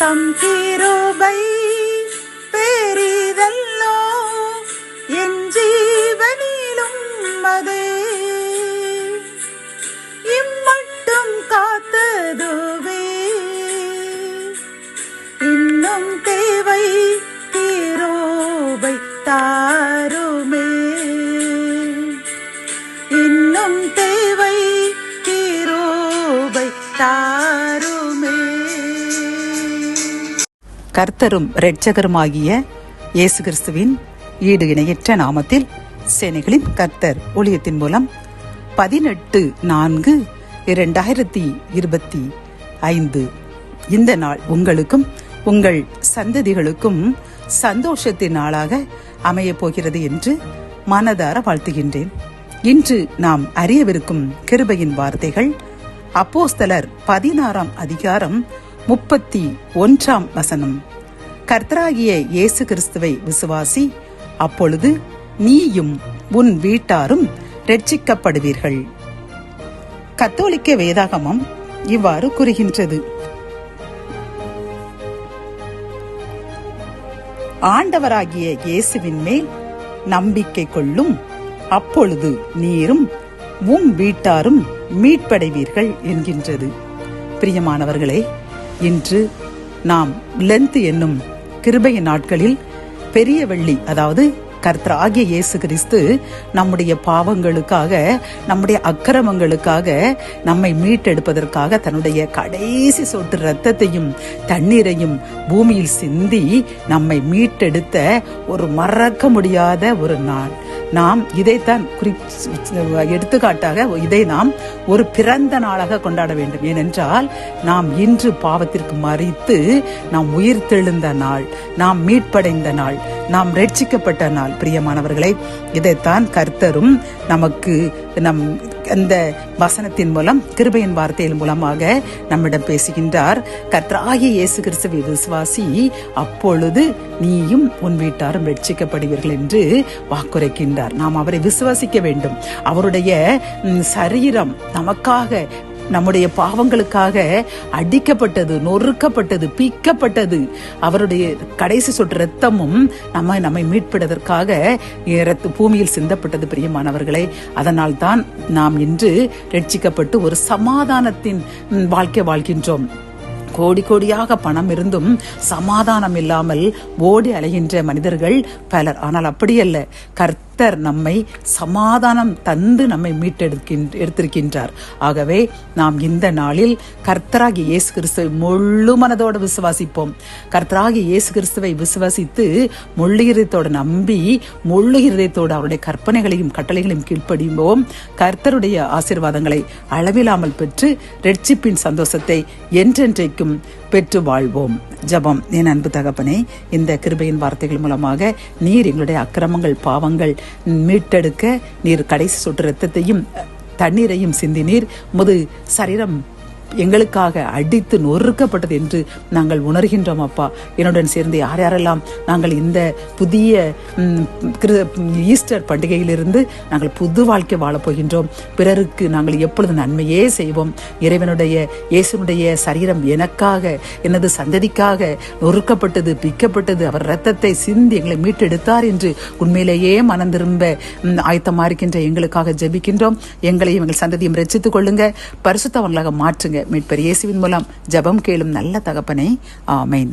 தம் கிருபை பெரிதல்லோ என் ஜீவனிலும் அதே இம்மட்டும் காத்ததுவே இன்னும் தேவை கிருபை தாருமே இன்னும் தேவை கிருபை தாருமே. கர்த்தரும் இரட்சகருமாகிய இயேசு கிறிஸ்துவின் ஈடு இணையற்ற நாமத்தில் சேனைகளின் கர்த்தர் ஊழியத்தின் மூலம் 18/4/2025 இந்த நாள் உங்களுக்கும் உங்கள் சந்ததிகளுக்கும் சந்தோஷத்தின் நாளாக அமையப் போகிறது என்று மனதார வாழ்த்துகின்றேன். இன்று நாம் அறியவிருக்கும் கிருபையின் வார்த்தைகள் அப்போஸ்தலர் 16ஆம் அதிகாரம் 31ஆம் வசனம். கர்த்தராகிய இயேசு கிறிஸ்துவை விசுவாசி, அப்பொழுது நீயும் உன் வீட்டாரும் இரட்சிக்கப்படுவீர்கள். கத்தோலிக்க வேதாகமம் இவ்வாறு கூறுகின்றது. ஆண்டவராகிய இயேசுவின் மேல் நம்பிக்கை கொள்ளும், அப்பொழுது நீரும் உம் வீட்டாரும் மீட்படைவீர்கள் என்கின்றது. பிரியமானவர்களே, இன்று நாம் லென்த் என்னும் கிருபையின் நாட்களில் பெரிய வெள்ளி, அதாவது கர்த்தராகிய இயேசு கிறிஸ்து நம்முடைய பாவங்களுக்காக, நம்முடைய அக்கிரமங்களுக்காக, நம்மை மீட்டெடுப்பதற்காக தன்னுடைய கடைசி சொட்டு இரத்தத்தையும் தண்ணீரையும் பூமியில் சிந்தி நம்மை மீட்டெடுத்த ஒரு மறக்க முடியாத ஒரு நாள். நாம் இதைத்தான் எடுத்துக்காட்டாக இதை நாம் ஒரு பிறந்த நாளாக கொண்டாட வேண்டும். ஏனென்றால் நாம் இன்று பாவத்திற்கு மறித்து நாம் உயிர் தெழுந்த நாள், நாம் மீட்படைந்த நாள், நாம் ரட்சிக்கப்பட்ட நாள். பிரியமானவர்களே, இதைத்தான் கர்த்தரும் நமக்கு அந்த வசனத்தின் மூலம், கிருபையின் வார்த்தையின் மூலமாக நம்மிடம் பேசுகின்றார். கர்த்தராகிய இயேசு கிறிஸ்துவை விசுவாசி, அப்பொழுது நீயும் உன் வீட்டாரும் ரட்சிக்கப்படுவீர்கள் என்று வாக்குரைக்கின்றார். நாம் அவரை விசுவாசிக்க வேண்டும். அவருடைய சரீரம் நமக்காக, நம்முடைய பாவங்களுக்காக அடிக்கப்பட்டது, நொறுக்கப்பட்டது, பீக்கப்பட்டது. அவருடைய கடைசி சொட்டு இரத்தமும் நம்மை மீட்பதற்காக பூமியில் சிந்தப்பட்டது. பிரியமானவர்களே, அதனால் தான் நாம் இன்று ரட்சிக்கப்பட்டு ஒரு சமாதானத்தின் வாழ்க்கை வாழ்கின்றோம். கோடி கோடியாக பணம் இருந்தும் சமாதானம் இல்லாமல் ஓடி அலைகின்ற மனிதர்கள் பலர். ஆனால் அப்படியல்ல, கர்த்தர் நம்மை சமாதானம் தந்து நம்மை எடுத்திருக்கின்றார். ஆகவே நாம் இந்த நாளில் கர்த்தராகிய இயேசு கிறிஸ்துவை முழு மனதோடு விசுவாசிப்போம். கர்த்தராகிய இயேசு கிறிஸ்துவை விசுவாசித்து முழு இதயத்தோடு நம்பி, முழு இதயத்தோடு அவருடைய கற்பனைகளையும் கட்டளைகளையும் கீழ்ப்படிவோம். கர்த்தருடைய ஆசீர்வாதங்களை அளவில்லாமல் பெற்று ரட்சிப்பின் சந்தோஷத்தை என்றென்றைக்கும் பெற்று வாழ்வோம். ஜெபம். என் அன்பு தகப்பனே, இந்த கிருபையின் வார்த்தைகள் மூலமாக நீர் எங்களுடைய அக்கிரமங்கள், பாவங்கள் மீட்டெடுக்க நீர் கடைசி சொட்டு இரத்தத்தையும் தண்ணீரையும் சிந்தினீர். முது சரீரம் எங்களுக்காக அடித்து நொறுக்கப்பட்டது என்று நாங்கள் உணர்கின்றோம். அப்பா, என்னுடன் சேர்ந்து யார் யாரெல்லாம் நாங்கள் இந்த புதிய ஈஸ்டர் பண்டிகையிலிருந்து நாங்கள் புது வாழ்க்கை வாழப்போகின்றோம், பிறருக்கு நாங்கள் எப்பொழுது நன்மையே செய்வோம். இறைவனுடைய இயேசுனுடைய சரீரம் எனக்காக, எனது சந்ததிக்காக நொறுக்கப்பட்டது, பிக்கப்பட்டது, அவர் இரத்தத்தை சிந்தி எங்களை மீட்டெடுத்தார் என்று உண்மையிலேயே மனம் திரும்ப ஆயத்தமா இருக்கின்ற எங்களுக்காக ஜெபிக்கின்றோம். எங்களையும் எங்கள் சந்ததியும் ரட்சித்துக் கொள்ளுங்க, பரிசுத்தவர்களாக மாற்றுங்க. மீட்பர் இயேசுவின் மூலம் ஜெபம் கேளும் நல்ல தகப்பனே, ஆமென்.